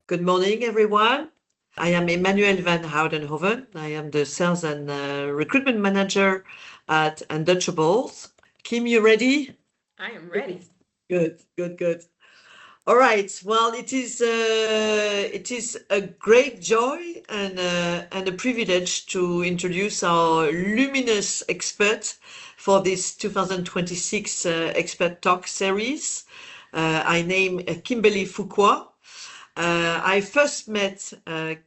Good morning, everyone. I am Emmanuèle van Houdenhoven. I am the Sales and Recruitment Manager at Undutchables. Kim, you ready? I am ready. Good. All right. Well, it is a great joy and a privilege to introduce our luminous expert for this 2026 Expert Talk series. I name Kimberly Fuqua. I first met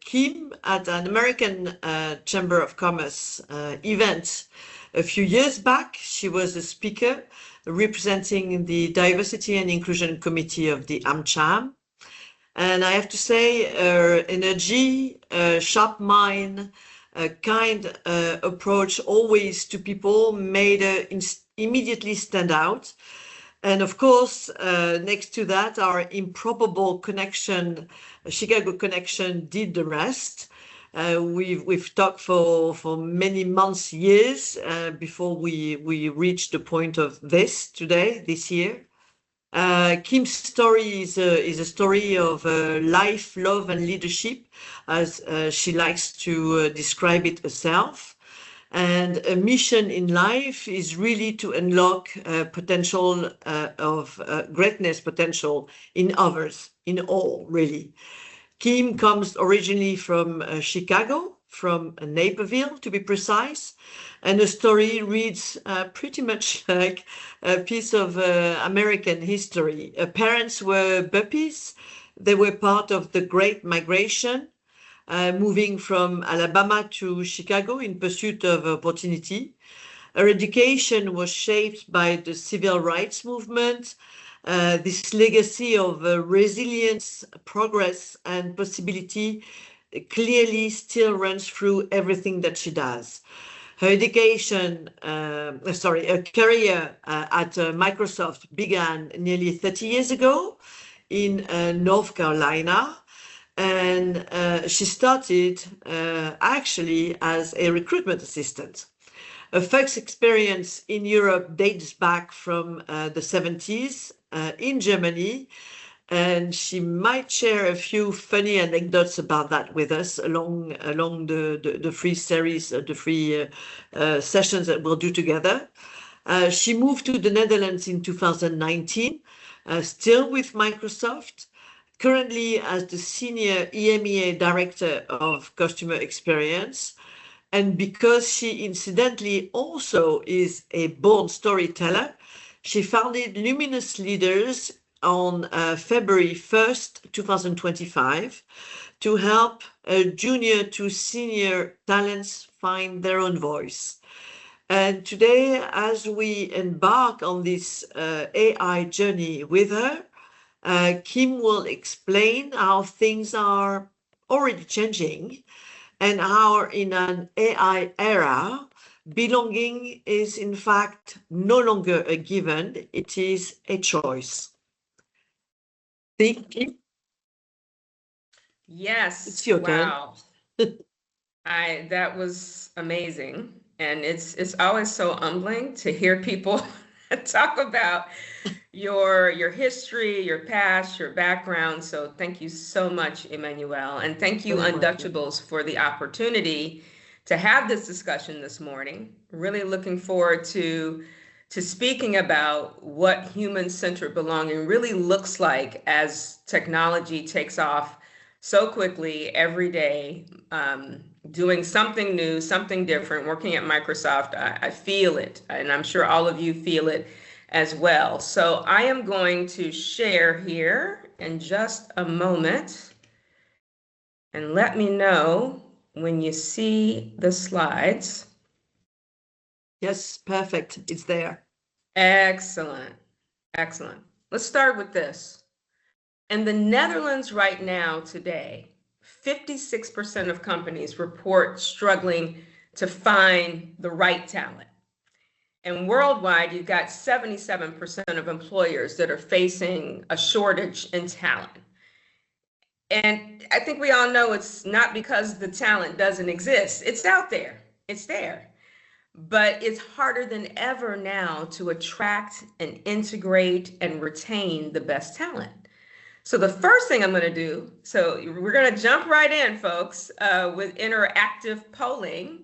Kim at an American Chamber of Commerce event a few years back. She was a speaker representing the Diversity and Inclusion Committee of the AmCham. And I have to say, her energy, sharp mind, a kind approach always to people made her immediately stand out. And of course, next to that, our improbable connection, Chicago connection, did the rest. We've talked for many months, years, before we reached the point of this year. Kim's story is a story of life, love, and leadership, as she likes to describe it herself. And a mission in life is really to unlock potential of greatness potential in others, in all, really. Kim comes originally from Chicago, from Naperville, to be precise. And the story reads pretty much like a piece of American history. Her parents were Buppies. They were part of the Great Migration, moving from Alabama to Chicago in pursuit of opportunity. Her education was shaped by the civil rights movement. This legacy of resilience, progress, and possibility clearly still runs through everything that she does. Her her career at Microsoft began nearly 30 years ago in North Carolina. And she started actually as a recruitment assistant. Her first experience in Europe dates back from the 70s in Germany. And she might share a few funny anecdotes about that with us along the free series, the free sessions that we'll do together. She moved to the Netherlands in 2019, still with Microsoft, currently as the Senior EMEA Director of Customer Experience. And because she incidentally also is a born storyteller, she founded Luminous Leaders on February 1st, 2025, to help junior to senior talents find their own voice. And today, as we embark on this AI journey with her, Kim will explain how things are already changing and how in an AI era, belonging is in fact no longer a given, it is a choice. Kim? Yes. It's your wow. That was amazing. And it's always so humbling to hear people talk about your history, your past, your background. So thank you so much, Emmanuelle. And thank you, Undutchables, for the opportunity to have this discussion this morning. Really looking forward to speaking about what human-centered belonging really looks like as technology takes off so quickly every day, doing something new, something different, working at Microsoft. I feel it, and I'm sure all of you feel it as well. So I am going to share here in just a moment, and let me know when you see the slides. Yes, perfect. It's there. Excellent. Excellent. Let's start with this. In the Netherlands right now, today, 56% of companies report struggling to find the right talent. And worldwide, you've got 77% of employers that are facing a shortage in talent. And I think we all know it's not because the talent doesn't exist. It's out there. It's there. But it's harder than ever now to attract and integrate and retain the best talent. So the first thing I'm going to do, so we're going to jump right in, folks, with interactive polling.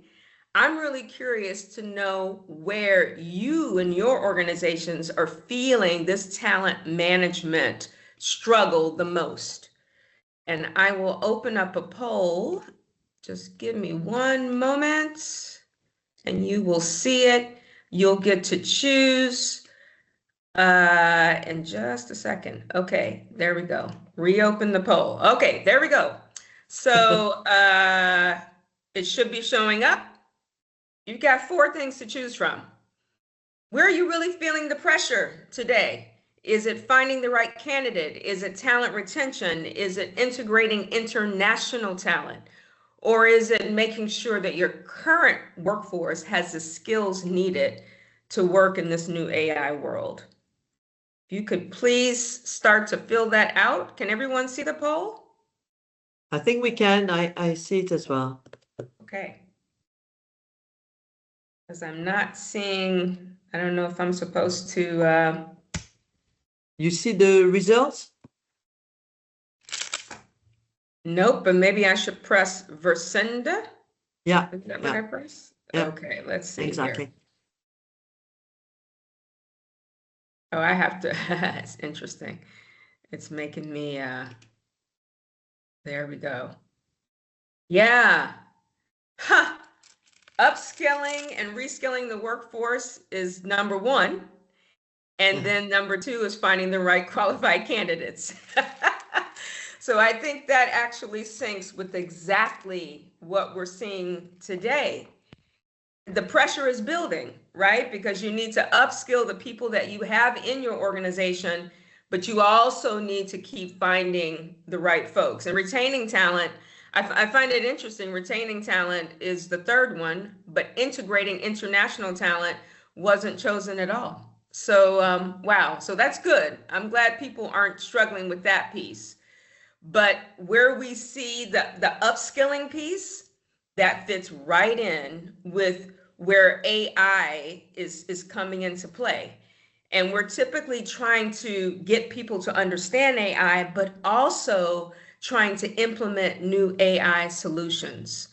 I'm really curious to know where you and your organizations are feeling this talent management struggle the most. And I will open up a poll. Just give me one moment and you will see it. You'll get to choose in just a second. Okay, there we go. Reopen the poll. Okay, there we go. So it should be showing up. You've got 4 things to choose from. Where are you really feeling the pressure today? Is it finding the right candidate? Is it talent retention? Is it integrating international talent? Or is it making sure that your current workforce has the skills needed to work in this new AI world? If you could please start to fill that out. Can everyone see the poll? I think we can. I see it as well. Okay. Because I'm not seeing, I don't know if I'm supposed to. You see the results? Nope, but maybe I should press Versenda. Yeah. Is that what I press? Yeah. Okay, let's see Exactly. here. Oh, I have to, it's interesting. It's making me, there we go. Yeah. Huh. Upskilling and reskilling the workforce is number 1. And then number 2 is finding the right qualified candidates. So I think that actually syncs with exactly what we're seeing today. The pressure is building, right? Because you need to upskill the people that you have in your organization, but you also need to keep finding the right folks. And retaining talent, I find it interesting. Retaining talent is the 3rd one, but integrating international talent wasn't chosen at all. So, wow. So that's good. I'm glad people aren't struggling with that piece. But where we see the upskilling piece, that fits right in with where AI is coming into play. And we're typically trying to get people to understand AI, but also trying to implement new AI solutions.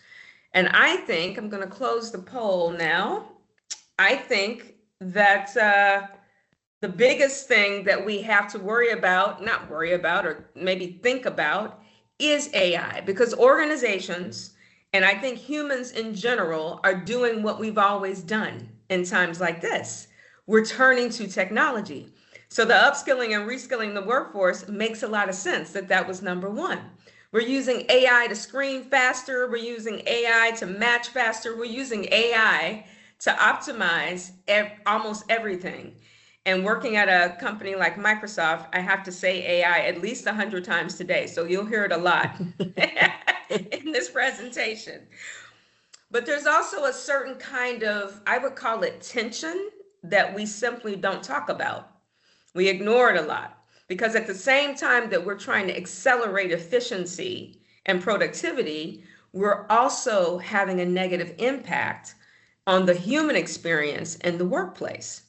And I think, I'm going to close the poll now. I think that the biggest thing that we have to not worry about, or maybe think about, is AI, because organizations, and I think humans in general, are doing what we've always done in times like this. We're turning to technology. So the upskilling and reskilling the workforce makes a lot of sense that was number 1. We're using AI to screen faster. We're using AI to match faster. We're using AI to optimize almost everything. And working at a company like Microsoft, I have to say AI at least 100 times today. So you'll hear it a lot in this presentation. But there's also a certain kind of, I would call it tension, that we simply don't talk about. We ignore it a lot, because at the same time that we're trying to accelerate efficiency and productivity, we're also having a negative impact on the human experience in the workplace.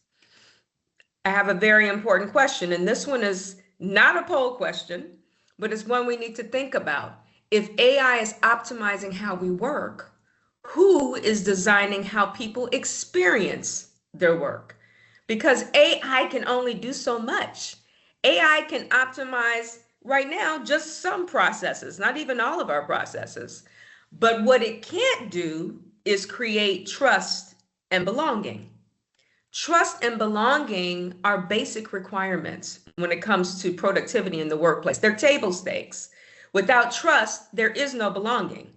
I have a very important question, and this one is not a poll question, but it's one we need to think about. If AI is optimizing how we work, who is designing how people experience their work? Because AI can only do so much. AI can optimize right now just some processes, not even all of our processes. But what it can't do is create trust and belonging. Trust and belonging are basic requirements when it comes to productivity in the workplace. They're table stakes. Without trust, there is no belonging.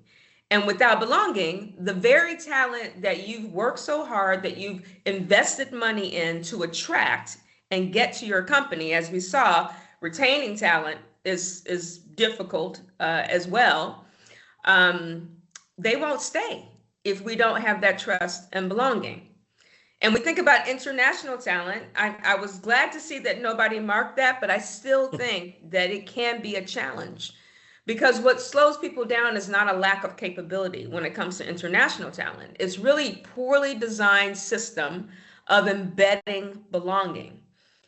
And without belonging, the very talent that you've worked so hard, that you've invested money in to attract and get to your company, as we saw, retaining talent is difficult as well. They won't stay if we don't have that trust and belonging. And we think about international talent. I was glad to see that nobody marked that, but I still think that it can be a challenge, because what slows people down is not a lack of capability when it comes to international talent. It's really poorly designed system of embedding belonging.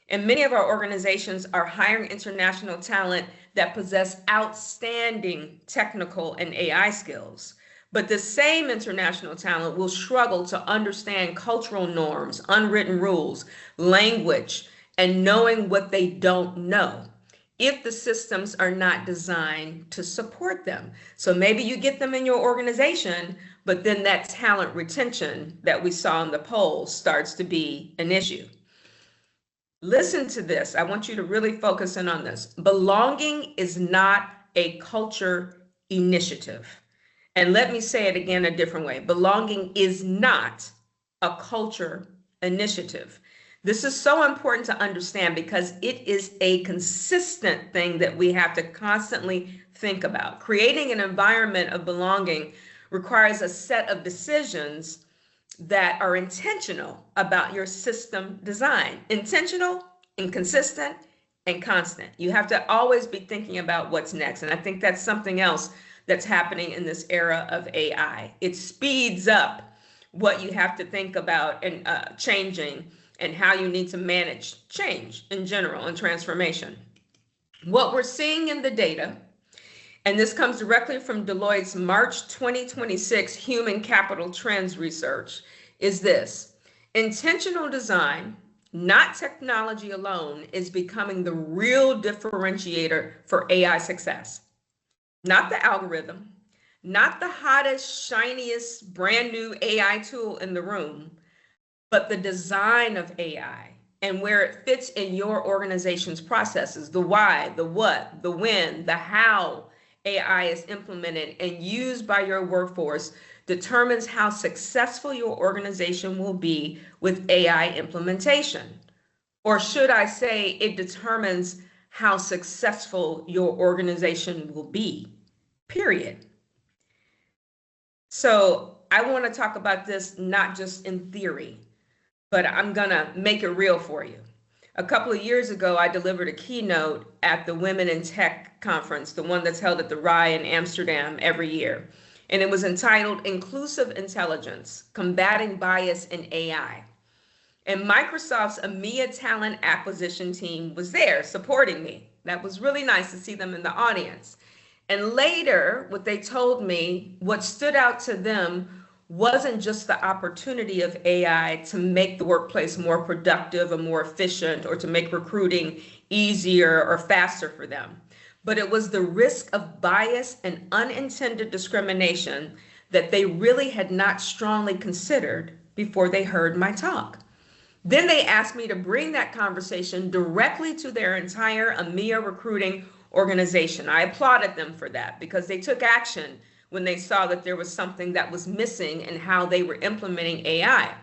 And many of our organizations are hiring international talent that possess outstanding technical and AI skills. But the same international talent will struggle to understand cultural norms, unwritten rules, language, and knowing what they don't know if the systems are not designed to support them. So maybe you get them in your organization, but then that talent retention that we saw in the polls starts to be an issue. Listen to this. I want you to really focus in on this. Belonging is not a culture initiative. And let me say it again a different way. Belonging is not a culture initiative. This is so important to understand because it is a consistent thing that we have to constantly think about. Creating an environment of belonging requires a set of decisions that are intentional about your system design. Intentional and consistent and constant. You have to always be thinking about what's next. And I think that's something else that's happening in this era of AI. It speeds up what you have to think about and changing and how you need to manage change in general and transformation. What we're seeing in the data, and this comes directly from Deloitte's March 2026 Human Capital Trends research, is this: intentional design, not technology alone, is becoming the real differentiator for AI success. Not the algorithm, not the hottest, shiniest, brand new AI tool in the room, but the design of AI and where it fits in your organization's processes, the why, the what, the when, the how AI is implemented and used by your workforce determines how successful your organization will be with AI implementation. Or should I say, it determines how successful your organization will be, period. So I want to talk about this not just in theory, but I'm going to make it real for you. A couple of years ago, I delivered a keynote at the Women in Tech conference, the one that's held at the RAI in Amsterdam every year. And it was entitled Inclusive Intelligence, Combating Bias in AI. And Microsoft's EMEA talent acquisition team was there supporting me. That was really nice to see them in the audience. And later, what they told me, what stood out to them wasn't just the opportunity of AI to make the workplace more productive or more efficient or to make recruiting easier or faster for them, but it was the risk of bias and unintended discrimination that they really had not strongly considered before they heard my talk. Then they asked me to bring that conversation directly to their entire EMEA recruiting organization. I applauded them for that because they took action when they saw that there was something that was missing in how they were implementing AI.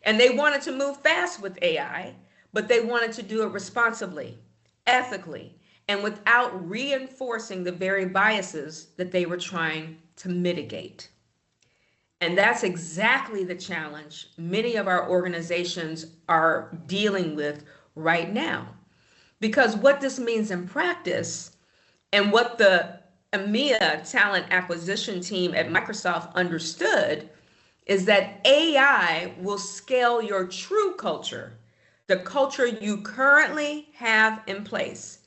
And they wanted to move fast with AI, but they wanted to do it responsibly, ethically, and without reinforcing the very biases that they were trying to mitigate. And that's exactly the challenge many of our organizations are dealing with right now. Because what this means in practice and what the EMEA talent acquisition team at Microsoft understood is that AI will scale your true culture, the culture you currently have in place,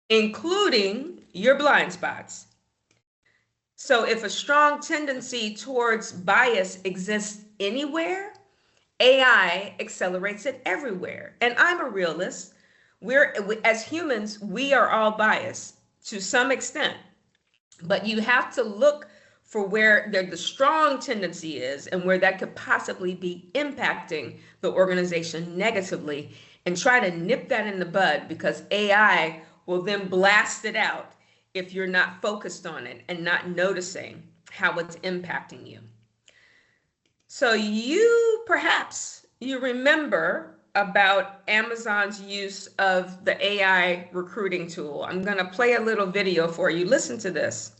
including your blind spots. So if a strong tendency towards bias exists anywhere, AI accelerates it everywhere. And I'm a realist. As humans, we are all biased to some extent. But you have to look for where the strong tendency is and where that could possibly be impacting the organization negatively and try to nip that in the bud, because AI will then blast it out if you're not focused on it and not noticing how it's impacting you. So perhaps you remember about Amazon's use of the AI recruiting tool. I'm going to play a little video for you. Listen to this.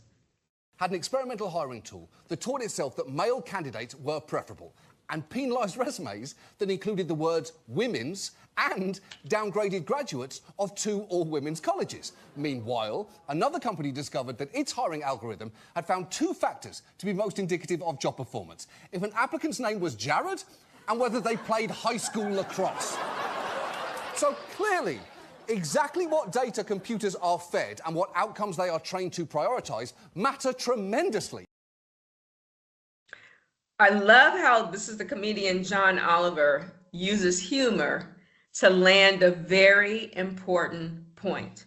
Had an experimental hiring tool that taught itself that male candidates were preferable and penalised resumes that included the words women's and downgraded graduates of 2 all-women's colleges. Meanwhile, another company discovered that its hiring algorithm had found 2 factors to be most indicative of job performance: if an applicant's name was Jared and whether they played high school lacrosse. So clearly, exactly what data computers are fed and what outcomes they are trained to prioritise matter tremendously. I love how this is the comedian John Oliver uses humor to land a very important point.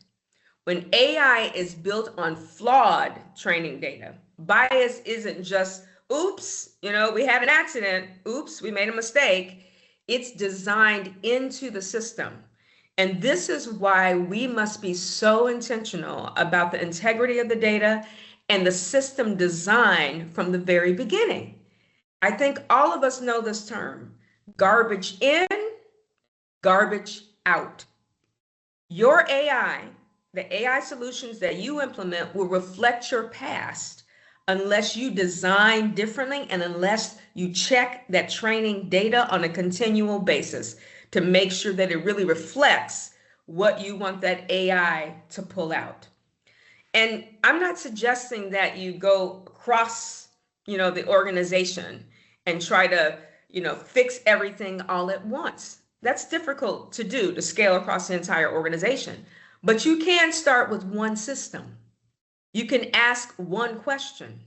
When AI is built on flawed training data, bias isn't just, oops, we had an accident, oops, we made a mistake. It's designed into the system. And this is why we must be so intentional about the integrity of the data and the system design from the very beginning. I think all of us know this term, garbage in, garbage out. Your AI, the AI solutions that you implement will reflect your past unless you design differently and unless you check that training data on a continual basis to make sure that it really reflects what you want that AI to pull out. And I'm not suggesting that you go across, the organization and try to, fix everything all at once. That's difficult to do, to scale across the entire organization. But you can start with one system. You can ask one question.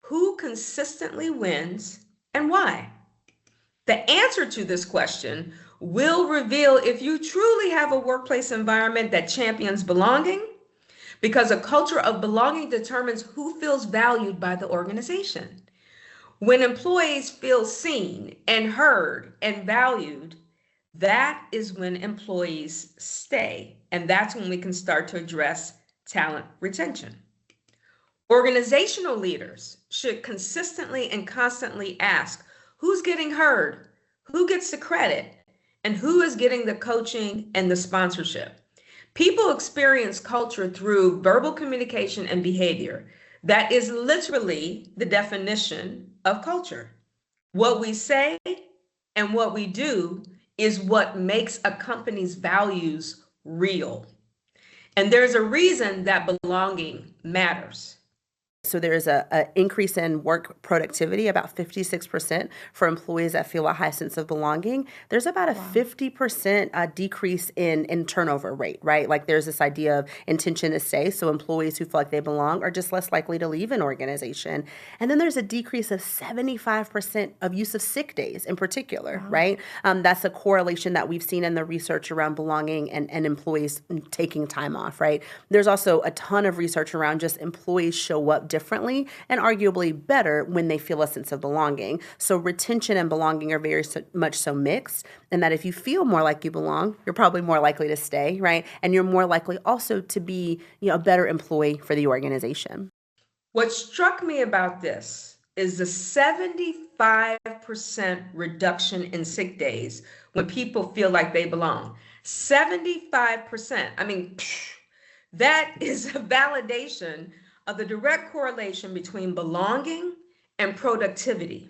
Who consistently wins and why? The answer to this question will reveal if you truly have a workplace environment that champions belonging, because a culture of belonging determines who feels valued by the organization. When employees feel seen and heard and valued, that is when employees stay. And that's when we can start to address talent retention. Organizational leaders should consistently and constantly ask who's getting heard, who gets the credit, and who is getting the coaching and the sponsorship. People experience culture through verbal communication and behavior. That is literally the definition of culture. What we say and what we do is what makes a company's values real. And there's a reason that belonging matters. So there is an increase in work productivity, about 56% for employees that feel a high sense of belonging. There's about a 50% decrease in turnover rate, right? Like there's this idea of intention to stay. So employees who feel like they belong are just less likely to leave an organization. And then there's a decrease of 75% of use of sick days in particular, right? That's a correlation that we've seen in the research around belonging and employees taking time off, right? There's also a ton of research around just employees show up differently and arguably better when they feel a sense of belonging. So retention and belonging are very much so mixed, and that if you feel more like you belong, you're probably more likely to stay, right? And you're more likely also to be, a better employee for the organization. What struck me about this is the 75% reduction in sick days when people feel like they belong. 75%. I mean, that is a validation of the direct correlation between belonging and productivity.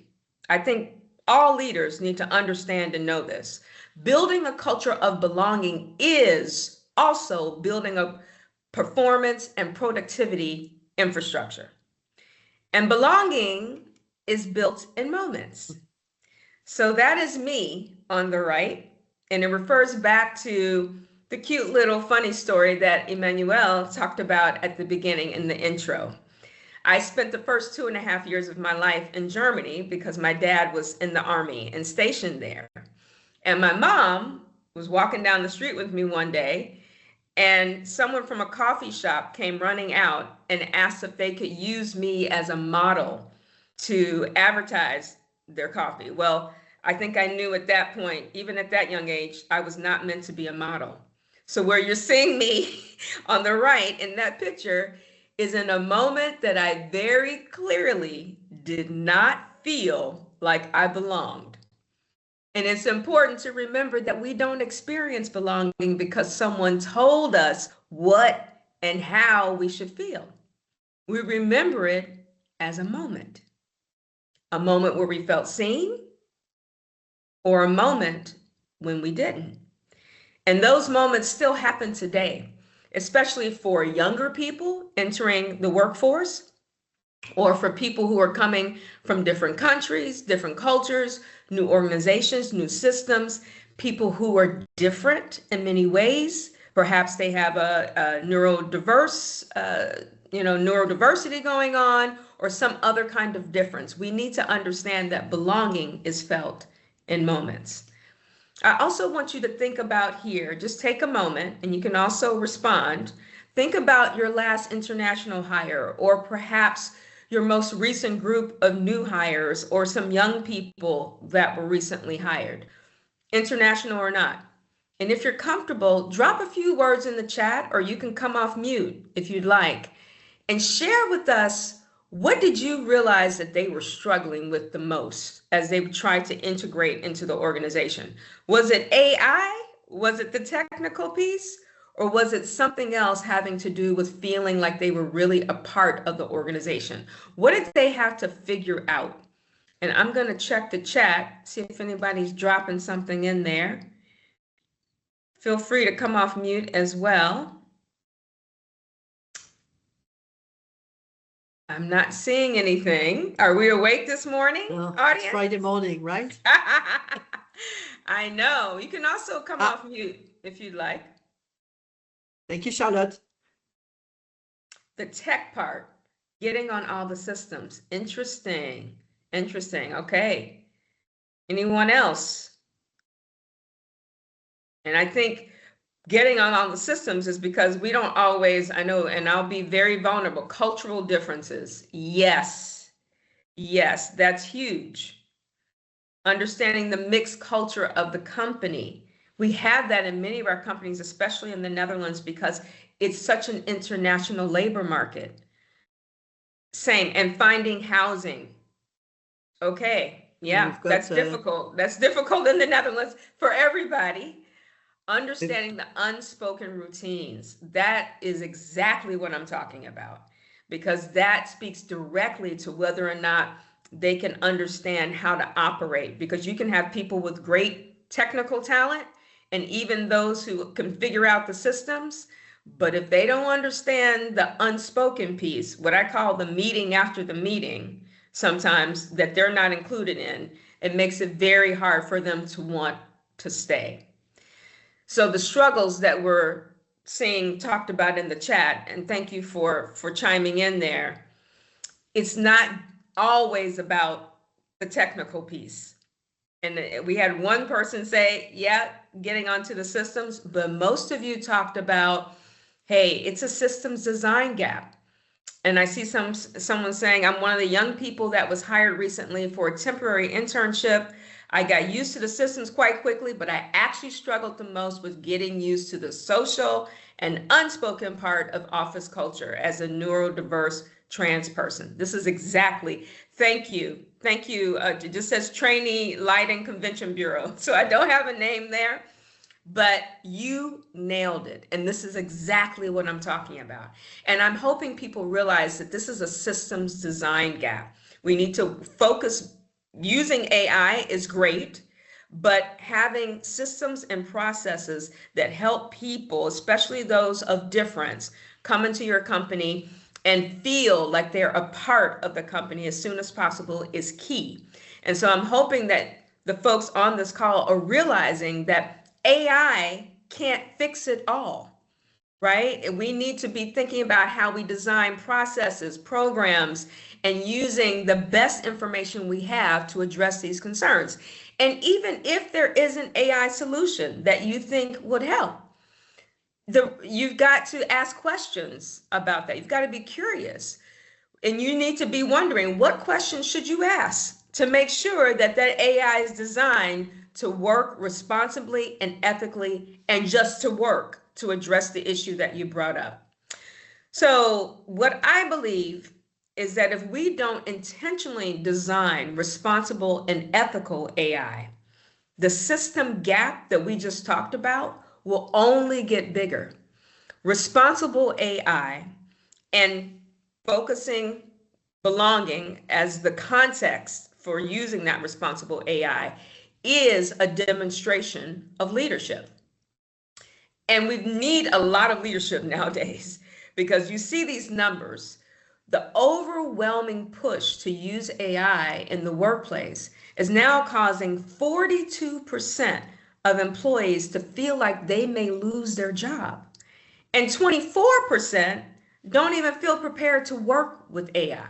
I think all leaders need to understand and know this. Building a culture of belonging is also building a performance and productivity infrastructure. And belonging is built in moments. So that is me on the right, and it refers back to the cute little funny story that Emmanuèle talked about at the beginning in the intro. I spent the first 2.5 years of my life in Germany because my dad was in the army and stationed there. And my mom was walking down the street with me one day, and someone from a coffee shop came running out and asked if they could use me as a model to advertise their coffee. Well, I think I knew at that point, even at that young age, I was not meant to be a model. So where you're seeing me on the right in that picture is in a moment that I very clearly did not feel like I belonged. And it's important to remember that we don't experience belonging because someone told us what and how we should feel. We remember it as a moment where we felt seen, or a moment when we didn't. And those moments still happen today, especially for younger people entering the workforce, or for people who are coming from different countries, different cultures, new organizations, new systems. people who are different in many ways. Perhaps they have a neurodiversity going on, or some other kind of difference. We need to understand that belonging is felt in moments. I also want you to think about here, just take a moment, and you can also respond. Think about your last international hire, or perhaps your most recent group of new hires, or some young people that were recently hired, international or not. And if you're comfortable, drop a few words in the chat, or you can come off mute if you'd like, and share with us, what did you realize that they were struggling with the most as they tried to integrate into the organization? Was it AI? Was it the technical piece? Or was it something else having to do with feeling like they were really a part of the organization? What did they have to figure out? And I'm going to check the chat, see if anybody's dropping something in there. Feel free to come off mute as well. I'm not seeing anything. Are we awake this morning, audience? It's Friday morning, right? I know. You can also come off mute if you'd like. Thank you, Charlotte. The tech part, getting on all the systems. Interesting. Interesting. Okay. Anyone else? And I think getting on all the systems is because we don't always, I know, and I'll be very vulnerable, cultural differences. Yes. Yes, that's huge. Understanding the mixed culture of the company. We have that in many of our companies, especially in the Netherlands, because it's such an international labor market. Same, and finding housing. Okay, yeah, that's difficult. That's difficult in the Netherlands for everybody. Understanding the unspoken routines. That is exactly what I'm talking about, because that speaks directly to whether or not they can understand how to operate, because you can have people with great technical talent and even those who can figure out the systems, but if they don't understand the unspoken piece, what I call the meeting after the meeting, sometimes that they're not included in, it makes it very hard for them to want to stay. So the struggles that we're seeing talked about in the chat, and thank you for chiming in there, it's not always about the technical piece. And we had one person say, yeah, getting onto the systems, but most of you talked about, hey, it's a systems design gap. And I see someone saying, I'm one of the young people that was hired recently for a temporary internship. I got used to the systems quite quickly, but I actually struggled the most with getting used to the social and unspoken part of office culture as a neurodiverse trans person. This is exactly, thank you. Thank you. It just says Trainee Lighting Convention Bureau. So I don't have a name there, but you nailed it. And this is exactly what I'm talking about. And I'm hoping people realize that this is a systems design gap. We need to focus. Using AI is great, but having systems and processes that help people, especially those of difference, come into your company and feel like they're a part of the company as soon as possible is key. And so I'm hoping that the folks on this call are realizing that AI can't fix it all, right? And we need to be thinking about how we design processes, programs, and using the best information we have to address these concerns. And even if there is an AI solution that you think would help, you've got to ask questions about that. You've got to be curious. And you need to be wondering, what questions should you ask to make sure that that AI is designed to work responsibly and ethically, and just to work to address the issue that you brought up. So what I believe is that if we don't intentionally design responsible and ethical AI, the system gap that we just talked about will only get bigger. Responsible AI and focusing belonging as the context for using that responsible AI is a demonstration of leadership. And we need a lot of leadership nowadays, because you see these numbers. The overwhelming push to use AI in the workplace is now causing 42% of employees to feel like they may lose their job. And 24% don't even feel prepared to work with AI.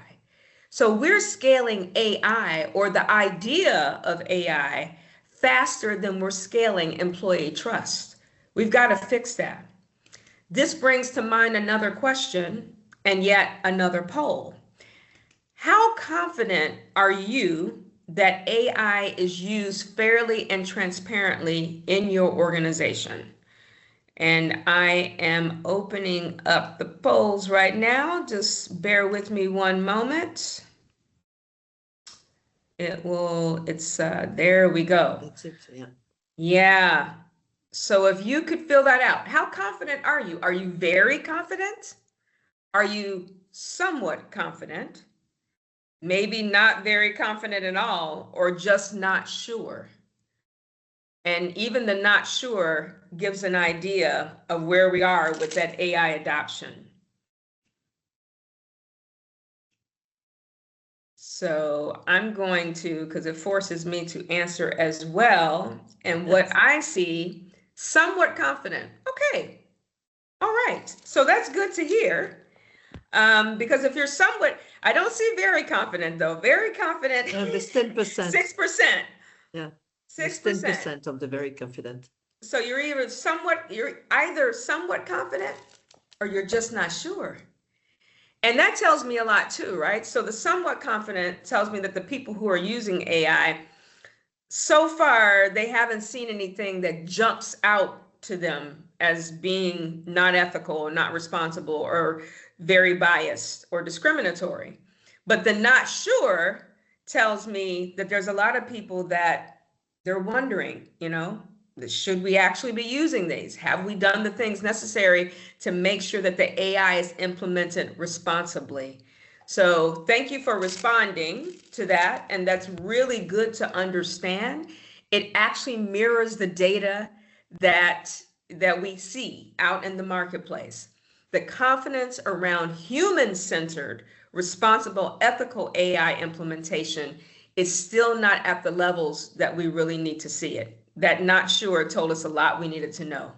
So we're scaling AI, or the idea of AI, faster than we're scaling employee trust. We've got to fix that. This brings to mind another question and yet another poll. How confident are you that AI is used fairly and transparently in your organization? And I am opening up the polls right now. Just bear with me one moment. There we go. That's it, yeah. Yeah. So if you could fill that out, how confident are you? Are you very confident? Are you somewhat confident? Maybe not very confident at all, or just not sure? And even the not sure gives an idea of where we are with that AI adoption. So I'm going to, because it forces me to answer as well. And what I see, somewhat confident. Okay. All right. So that's good to hear. Because if you're somewhat, I don't see very confident though. Very confident. There's 10%. 6%. Yeah. 6%. 10% of the very confident. So you're either somewhat confident or you're just not sure. And that tells me a lot too, right? So the somewhat confident tells me that the people who are using AI, so far, they haven't seen anything that jumps out to them as being not ethical or not responsible or very biased or discriminatory. But the not sure tells me that there's a lot of people that they're wondering, should we actually be using these? Have we done the things necessary to make sure that the AI is implemented responsibly? So thank you for responding to that. And that's really good to understand. It actually mirrors the data that we see out in the marketplace. The confidence around human-centered, responsible, ethical AI implementation is still not at the levels that we really need to see it. That not sure told us a lot we needed to know.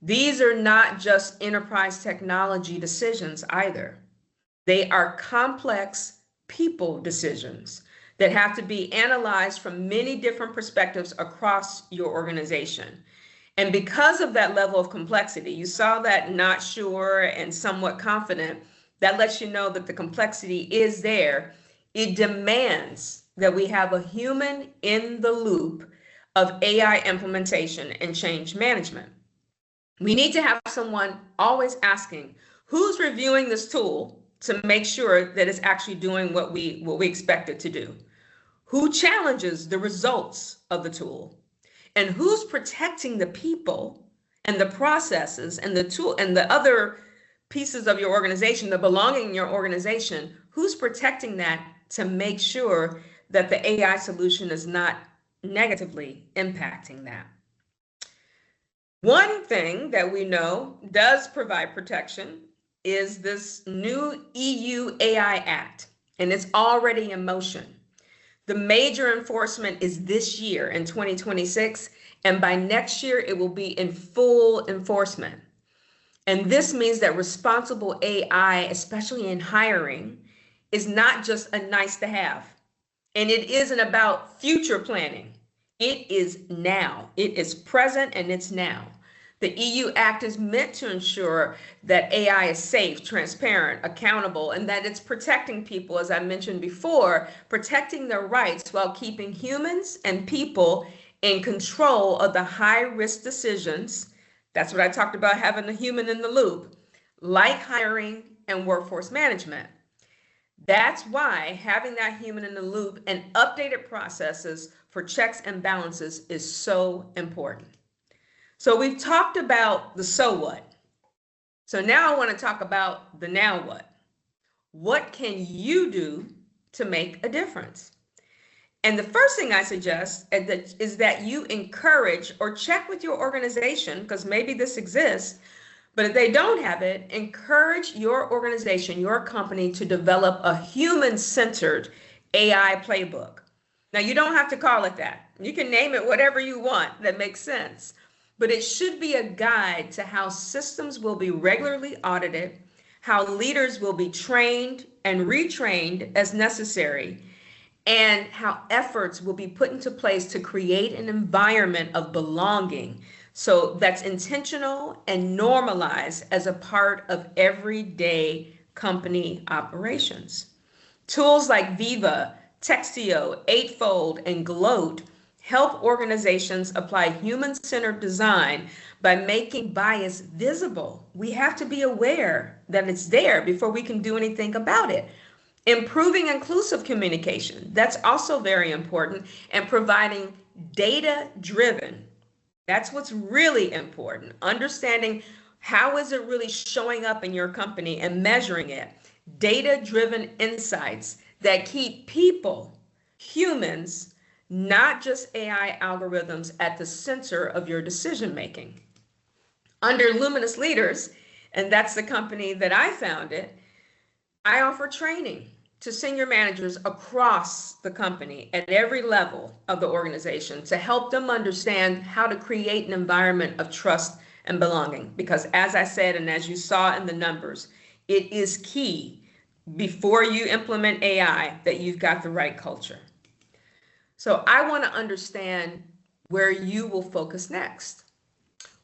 These are not just enterprise technology decisions either. They are complex people decisions that have to be analyzed from many different perspectives across your organization. And because of that level of complexity, you saw that not sure and somewhat confident, that lets you know that the complexity is there. It demands that we have a human in the loop of AI implementation and change management. We need to have someone always asking, who's reviewing this tool to make sure that it's actually doing what we expect it to do? Who challenges the results of the tool? And who's protecting the people and the processes and the tool and the other pieces of your organization, the belonging in your organization? Who's protecting that to make sure that the AI solution is not negatively impacting that? One thing that we know does provide protection is this new EU AI Act, and it's already in motion. The major enforcement is this year in 2026, and by next year, it will be in full enforcement. And this means that responsible AI, especially in hiring, is not just a nice to have. And it isn't about future planning. It is now. It is present and it's now. The EU Act is meant to ensure that AI is safe, transparent, accountable, and that it's protecting people, as I mentioned before, protecting their rights while keeping humans and people in control of the high-risk decisions. That's what I talked about, having the human in the loop, like hiring and workforce management. That's why having that human in the loop and updated processes for checks and balances is so important. So we've talked about the so what. So now I want to talk about the now what. What can you do to make a difference? And the first thing I suggest is that you encourage or check with your organization, because maybe this exists, but if they don't have it, encourage your organization, your company, to develop a human-centered AI playbook. Now, you don't have to call it that. You can name it whatever you want that makes sense. But it should be a guide to how systems will be regularly audited, how leaders will be trained and retrained as necessary, and how efforts will be put into place to create an environment of belonging. So that's intentional and normalized as a part of everyday company operations. Tools like Viva, Textio, Eightfold, and Gloat help organizations apply human-centered design by making bias visible. We have to be aware that it's there before we can do anything about it. Improving inclusive communication, that's also very important, and providing data-driven. That's what's really important. Understanding how is it really showing up in your company and measuring it. Data-driven insights that keep people, humans, not just AI algorithms, at the center of your decision-making. Under Luminous Leaders, and that's the company that I founded, I offer training to senior managers across the company at every level of the organization to help them understand how to create an environment of trust and belonging. Because as I said, and as you saw in the numbers, it is key before you implement AI that you've got the right culture. So I want to understand where you will focus next.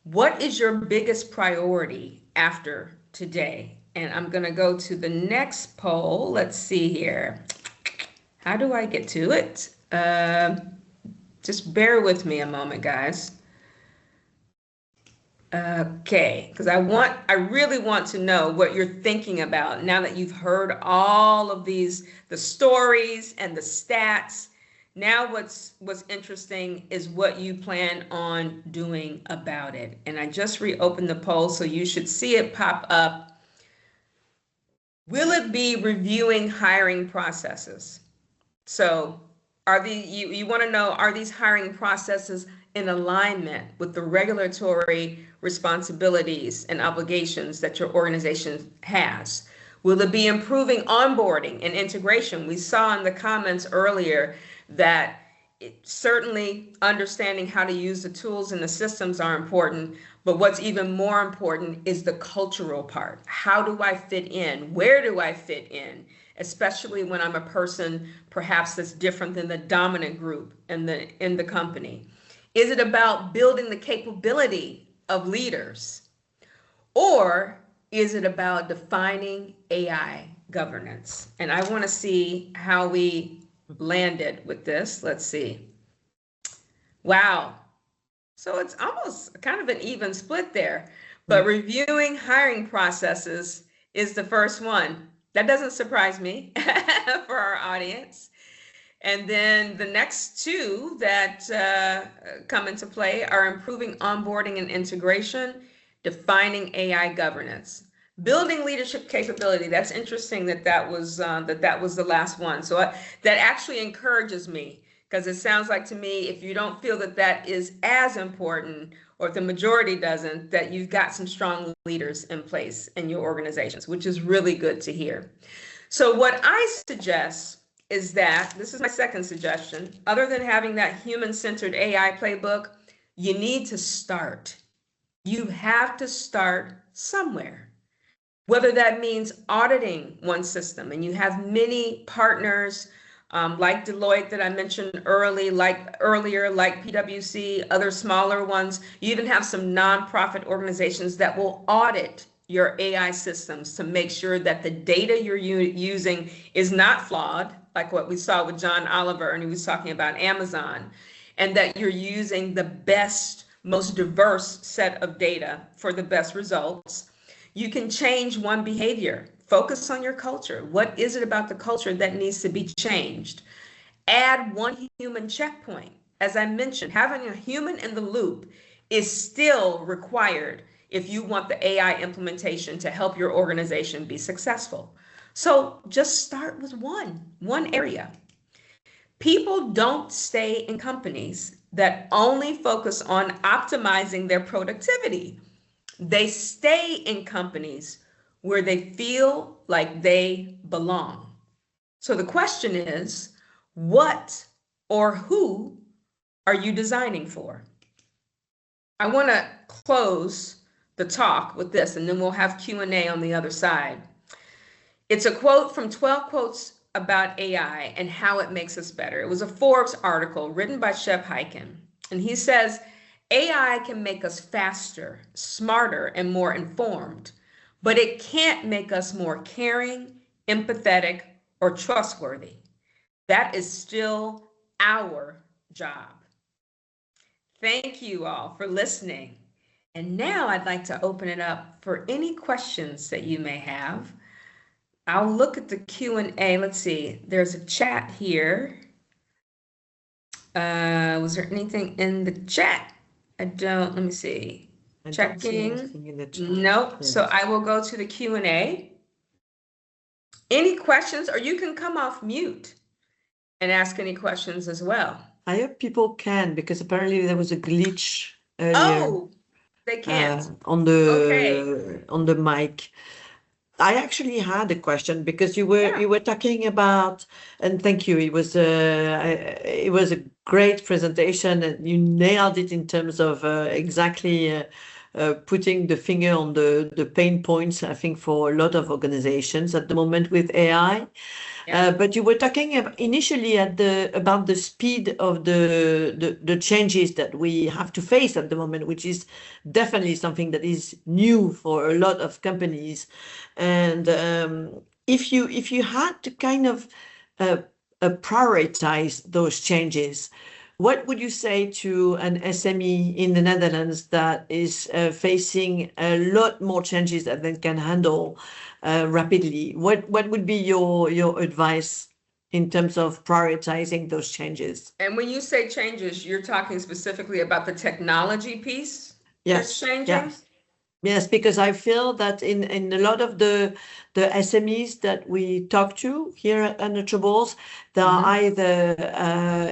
What is your biggest priority after today? And I'm going to go to the next poll. Let's see here. How do I get to it? Just bear with me a moment, guys. Okay, because I really want to know what you're thinking about now that you've heard all of these, the stories and the stats. Now what's interesting is what you plan on doing about it. And I just reopened the poll, so you should see it pop up. Will it be reviewing hiring processes? So you want to know, are these hiring processes in alignment with the regulatory responsibilities and obligations that your organization has? Will it be improving onboarding and integration? We saw in the comments earlier that certainly understanding how to use the tools and the systems are important, but what's even more important is the cultural part. How do I fit in? Where do I fit in? Especially when I'm a person perhaps that's different than the dominant group in the company. Is it about building the capability of leaders? Or is it about defining AI governance? And I want to see how we landed with this. Let's see. Wow. So it's almost kind of an even split there. But reviewing hiring processes is the first one. That doesn't surprise me for our audience. And then the next two that come into play are improving onboarding and integration, defining AI governance, building leadership capability. That's interesting that was the last one. So that actually encourages me, because it sounds like to me, if you don't feel that is as important, or if the majority doesn't, that you've got some strong leaders in place in your organizations, which is really good to hear. So what I suggest is that, this is my second suggestion, other than having that human-centered AI playbook, you need to start. You have to start somewhere. Whether that means auditing one system, and you have many partners like Deloitte that I mentioned earlier, like PwC, other smaller ones. You even have some nonprofit organizations that will audit your AI systems to make sure that the data you're using is not flawed, like what we saw with John Oliver, and he was talking about Amazon, and that you're using the best, most diverse set of data for the best results. You can change one behavior. Focus on your culture. What is it about the culture that needs to be changed? Add one human checkpoint. As I mentioned, having a human in the loop is still required if you want the AI implementation to help your organization be successful. So just start with one area. People don't stay in companies that only focus on optimizing their productivity. They stay in companies where they feel like they belong. So the question is, what or who are you designing for? I want to close the talk with this, and then we'll have Q&A on the other side. It's a quote from 12 Quotes About AI and How It Makes Us Better. It was a Forbes article written by Shep Hyken, and he says, AI can make us faster, smarter, and more informed, but it can't make us more caring, empathetic, or trustworthy. That is still our job. Thank you all for listening. And now I'd like to open it up for any questions that you may have. I'll look at the Q&A. Let's see. There's a chat here. Was there anything in the chat? Let me see. Checking. Nope. Yes. So I will go to the Q&A. Any questions, or you can come off mute and ask any questions as well. I hope people can, because apparently there was a glitch earlier. Oh, they can't. On the mic. I actually had a question because you were talking about, and thank you. It was a great presentation, and you nailed it in terms of exactly putting the finger on the pain points, I think, for a lot of organizations at the moment with AI. But you were talking initially about the speed of the changes that we have to face at the moment, which is definitely something that is new for a lot of companies. And if you had to kind of prioritize those changes, what would you say to an SME in the Netherlands that is facing a lot more changes that they can handle rapidly? What would be your advice in terms of prioritizing those changes? And when you say changes, you're talking specifically about the technology piece that's changing? Yes, because I feel that in a lot of the SMEs that we talk to here at Undutchables, there are either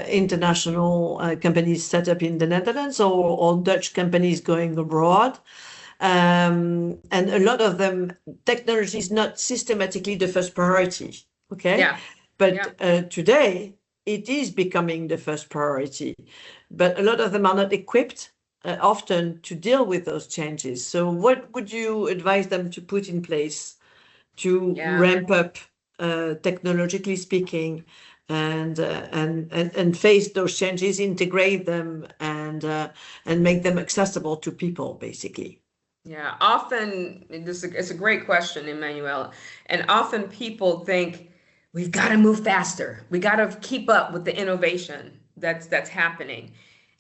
international companies set up in the Netherlands or Dutch companies going abroad. And a lot of them, technology is not systematically the first priority. Okay. Yeah. But today it is becoming the first priority. But a lot of them are not equipped often to deal with those changes. So what would you advise them to put in place to ramp up, technologically speaking, and face those changes, integrate them, and make them accessible to people, basically? Yeah, often it's a great question, Emmanuelle. And often people think we've got to move faster. We got to keep up with the innovation that's happening.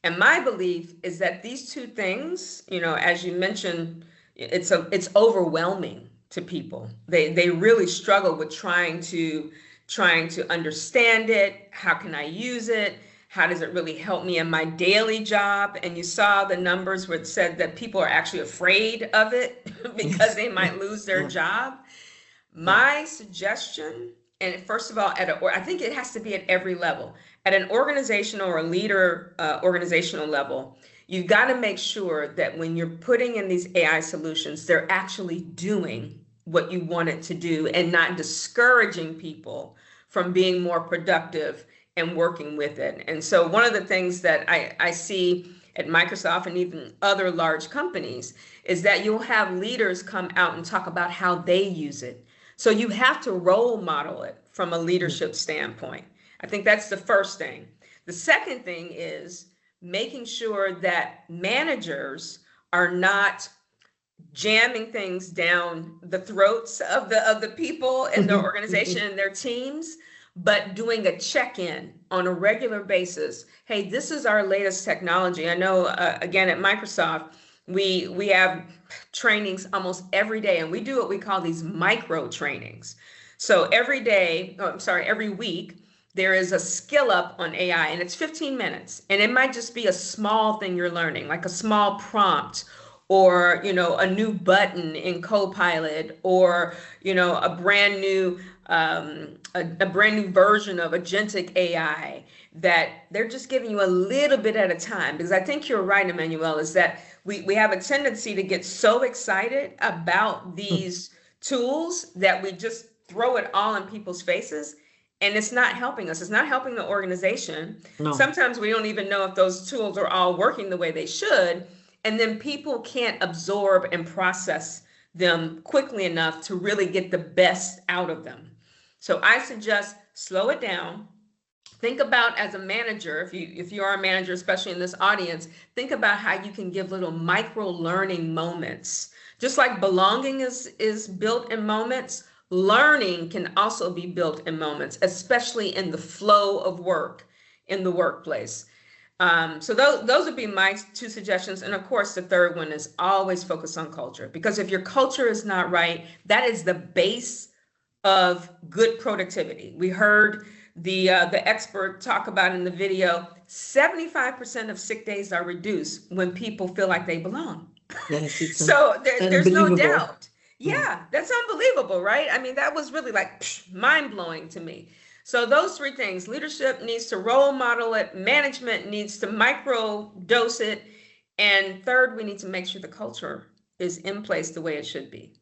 And my belief is that these two things, as you mentioned, it's overwhelming to people. They really struggle with trying to understand it. How can I use it? How does it really help me in my daily job? And you saw the numbers where it said that people are actually afraid of it because they might lose their job. My suggestion, and first of all, I think it has to be at every level. At an organizational or a leader organizational level, you've got to make sure that when you're putting in these AI solutions, they're actually doing what you want it to do and not discouraging people from being more productive and working with it. And so one of the things that I see at Microsoft and even other large companies is that you'll have leaders come out and talk about how they use it. So you have to role model it from a leadership standpoint. I think that's the first thing. The second thing is making sure that managers are not jamming things down the throats of the people in their organization and their teams, but doing a check-in on a regular basis. Hey, this is our latest technology. I know, again, at Microsoft, we have trainings almost every day, and we do what we call these micro trainings. So every week, there is a skill up on AI, and it's 15 minutes. And it might just be a small thing you're learning, like a small prompt, or a new button in Copilot, or a brand new version of agentic AI that they're just giving you a little bit at a time. Because I think you're right, Emmanuelle, is that we have a tendency to get so excited about these tools that we just throw it all in people's faces. and it's not helping us. It's not helping the organization. No. Sometimes we don't even know if those tools are all working the way they should. And then people can't absorb and process them quickly enough to really get the best out of them. So I suggest slow it down. Think about, as a manager, if you are a manager, especially in this audience, think about how you can give little micro learning moments. Just like belonging is built in moments, learning can also be built in moments, especially in the flow of work in the workplace. So those would be my two suggestions. And of course, the third one is always focus on culture, because if your culture is not right, that is the base of good productivity. We heard the expert talk about in the video, 75% of sick days are reduced when people feel like they belong. Yes, it's So there's no unbelievable. doubt. Yeah, that's unbelievable, right? I mean, that was really like mind-blowing to me. So those three things: leadership needs to role model it, management needs to micro dose it, and third, we need to make sure the culture is in place the way it should be.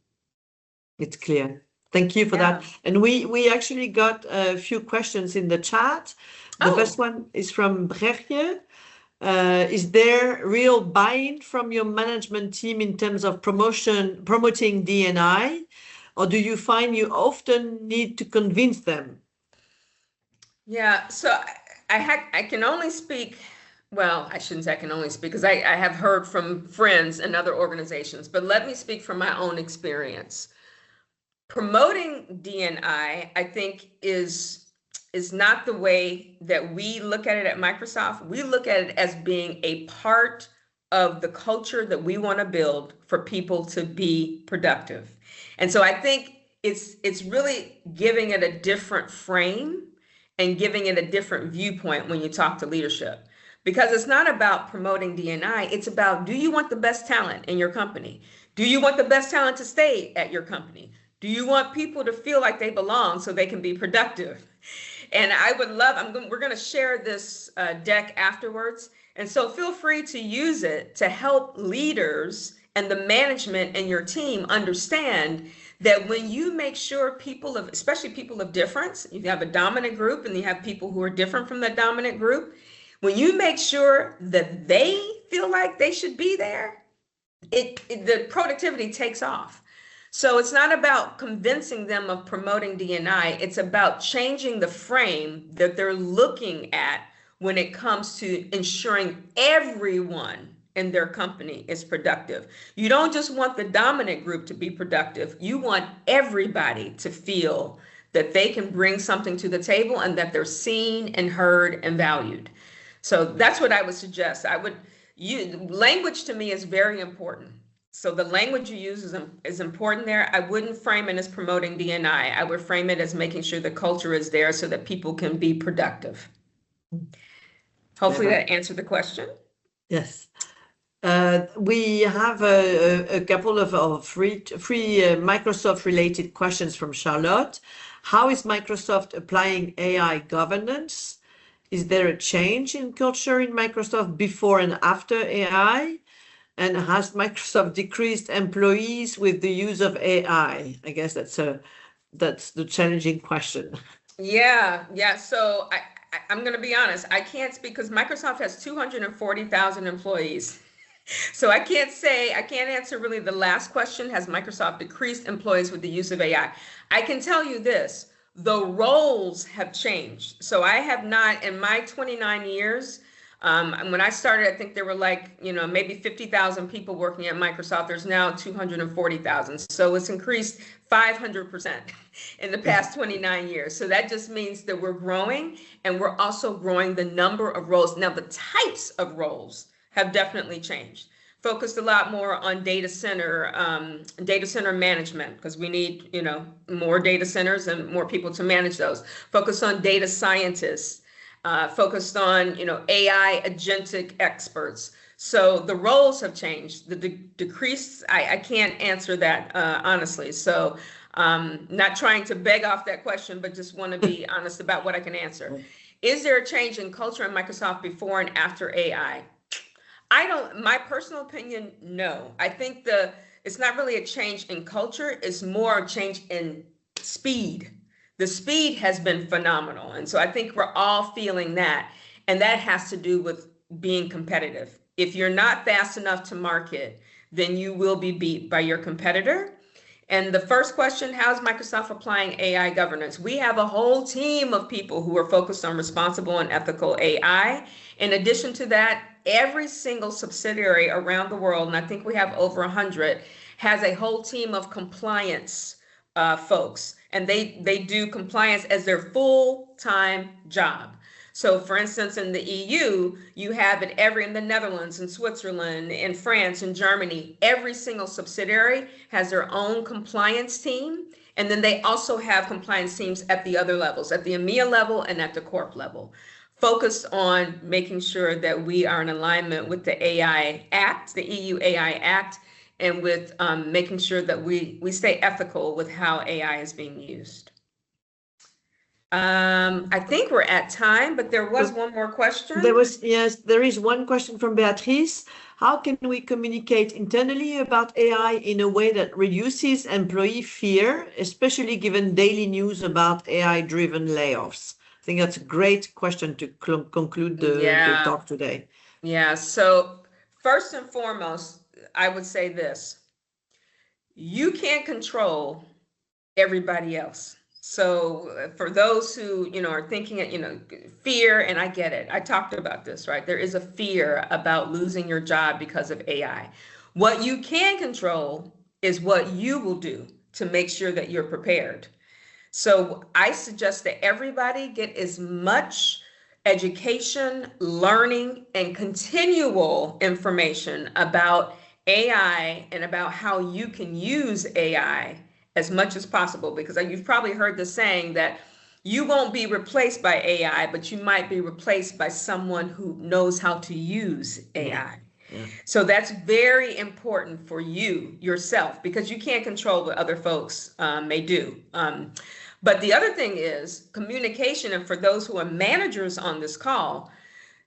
It's clear. Thank you for that. And we actually got a few questions in the chat. The first one is from Brechtje. Is there real buy-in from your management team in terms of promoting D&I, or do you find you often need to convince them? Yeah, so I can only speak, well, I shouldn't say I can only speak, because I have heard from friends and other organizations, but let me speak from my own experience. Promoting D&I, I think, is not the way that we look at it at Microsoft. We look at it as being a part of the culture that we want to build for people to be productive. And so I think it's really giving it a different frame and giving it a different viewpoint when you talk to leadership. Because it's not about promoting D&I, it's about, do you want the best talent in your company? Do you want the best talent to stay at your company? Do you want people to feel like they belong so they can be productive? And I would love, we're going to share this deck afterwards. And so feel free to use it to help leaders and the management and your team understand that when you make sure people of, especially people of difference, you have a dominant group and you have people who are different from the dominant group, when you make sure that they feel like they should be there, the productivity takes off. So it's not about convincing them of promoting D&I, it's about changing the frame that they're looking at when it comes to ensuring everyone in their company is productive. You don't just want the dominant group to be productive, you want everybody to feel that they can bring something to the table and that they're seen and heard and valued. So that's what I would suggest. Language to me is very important. So the language you use is important there. I wouldn't frame it as promoting D&I. I would frame it as making sure the culture is there so that people can be productive. Hopefully that answered the question. Yes. We have a couple of free Microsoft-related questions from Charlotte. How is Microsoft applying AI governance? Is there a change in culture in Microsoft before and after AI? And has Microsoft decreased employees with the use of AI? I guess that's the challenging question. Yeah. So I'm going to be honest. I can't speak because Microsoft has 240,000 employees. So I can't answer really the last question. Has Microsoft decreased employees with the use of AI? I can tell you this, the roles have changed. So I have not, in my 29 years, when I started, I think there were maybe 50,000 people working at Microsoft. There's now 240,000. So it's increased 500% in the past 29 years. So that just means that we're growing, and we're also growing the number of roles. Now, the types of roles have definitely changed. Focused a lot more on data center management, because we need, more data centers and more people to manage those. Focused on data scientists. Focused on, AI agentic experts. So the roles have changed. The decrease, I can't answer that honestly. So not trying to beg off that question, but just want to be honest about what I can answer. Is there a change in culture in Microsoft before and after AI? My personal opinion, no. I think it's not really a change in culture. It's more a change in speed. the speed has been phenomenal. And so I think we're all feeling that. And that has to do with being competitive. If you're not fast enough to market, then you will be beat by your competitor. And the first question, how is Microsoft applying AI governance? We have a whole team of people who are focused on responsible and ethical AI. In addition to that, every single subsidiary around the world, and I think we have over 100, has a whole team of compliance folks. And they do compliance as their full-time job. So for instance, in the EU, you have it in the Netherlands, in Switzerland, in France, in Germany, every single subsidiary has their own compliance team. And then they also have compliance teams at the other levels, at the EMEA level and at the corp level, focused on making sure that we are in alignment with the AI Act, the EU AI Act, and with making sure that we stay ethical with how AI is being used. I think we're at time, but there was one more question. Yes, there is one question from Beatrice. How can we communicate internally about AI in a way that reduces employee fear, especially given daily news about AI-driven layoffs? I think that's a great question to conclude the talk today. Yeah, so first and foremost, I would say this. You can't control everybody else. So for those who, are thinking, fear, and I get it. I talked about this, right? There is a fear about losing your job because of AI. What you can control is what you will do to make sure that you're prepared. So I suggest that everybody get as much education, learning, and continual information about AI and about how you can use AI as much as possible, because you've probably heard the saying that you won't be replaced by AI, but you might be replaced by someone who knows how to use AI. Yeah. So that's very important for you yourself, because you can't control what other folks may do. But the other thing is communication. And for those who are managers on this call,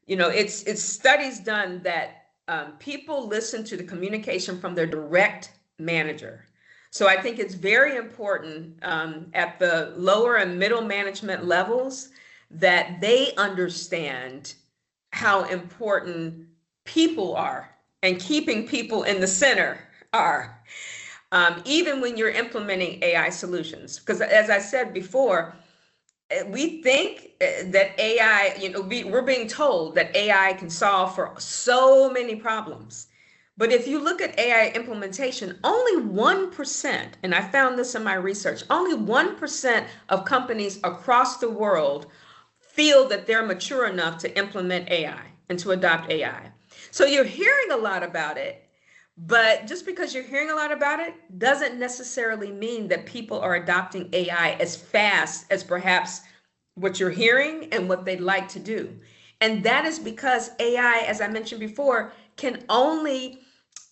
it's studies done that people listen to the communication from their direct manager. So I think it's very important at the lower and middle management levels that they understand how important people are and keeping people in the center are, even when you're implementing AI solutions. Because as I said before, we think that AI, we're being told that AI can solve for so many problems. But if you look at AI implementation, only 1%, and I found this in my research, only 1% of companies across the world feel that they're mature enough to implement AI and to adopt AI. So you're hearing a lot about it, but just because you're hearing a lot about it doesn't necessarily mean that people are adopting AI as fast as perhaps what you're hearing and what they'd like to do. And that is because AI, as I mentioned before, can only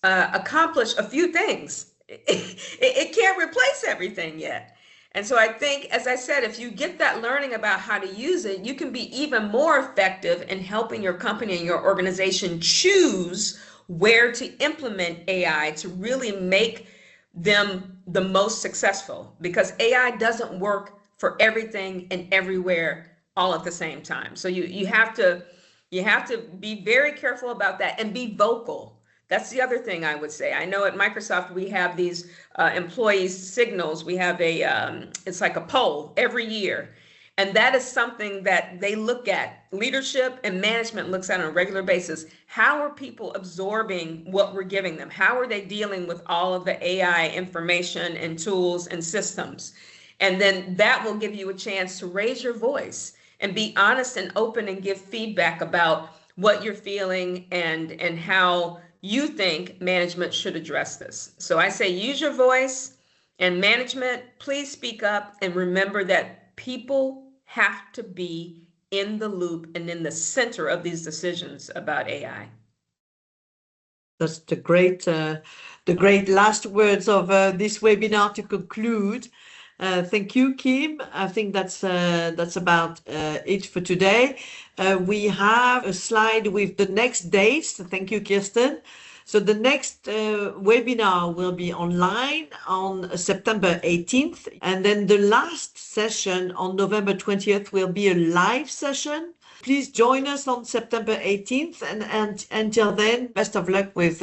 accomplish a few things. It can't replace everything yet. And so I think, as I said, if you get that learning about how to use it, you can be even more effective in helping your company and your organization choose where to implement AI to really make them the most successful, because AI doesn't work for everything and everywhere all at the same time. So you have to be very careful about that and be vocal. That's the other thing I would say. I know at Microsoft we have these employee signals. We have it's like a poll every year. And that is something that they look at. Leadership and management looks at on a regular basis. How are people absorbing what we're giving them? How are they dealing with all of the AI information and tools and systems? And then that will give you a chance to raise your voice and be honest and open and give feedback about what you're feeling and how you think management should address this. So I say use your voice, and management, please speak up and remember that people have to be in the loop and in the center of these decisions about AI. That's the great last words of this webinar to conclude. Thank you, Kim. I think that's about it for today. We have a slide with the next dates. Thank you, Kirsten. So the next webinar will be online on September 18th. And then the last session on November 20th will be a live session. Please join us on September 18th. And until then, best of luck with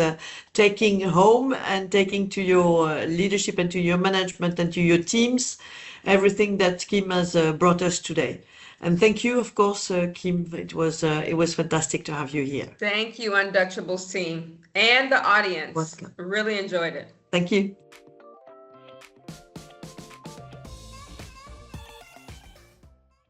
taking home and taking to your leadership and to your management and to your teams everything that Kim has brought us today. And thank you, of course, Kim. It was fantastic to have you here. Thank you, Undutchables team and the audience. Welcome. Really enjoyed it. Thank you.